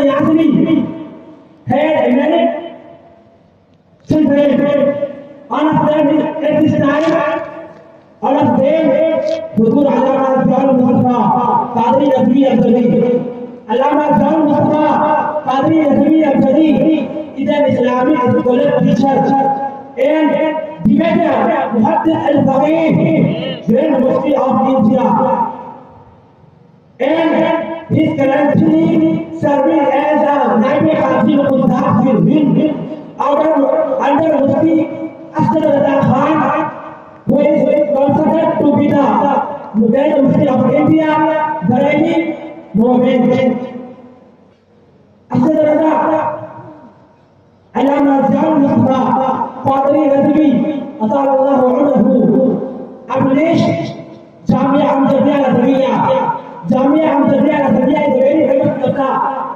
Yazmi had a minute children. One of them is at this time, one of them, Hudur Allama John Mustafa, Qadri Nazmi Abdali. Allama John Mustafa, Qadri Nazmi Abdali is an Islamic scholar teacher and debater, Muhaddith al-Faqih, Grand Mufti of India. And he is currently serving as a Naib Qazi Muntahir under Mufti Asad Reza Khan, who is considered to be the Grand Mufti of India, Bareilly movement. Asad Reza, Allama John Mustafa, Qadri Nazmi, Atallahu anhu, published Jamia Hamzahiyya Nazmiya. Jamia Hamzahiyya Nazmiya is a very famous kitab.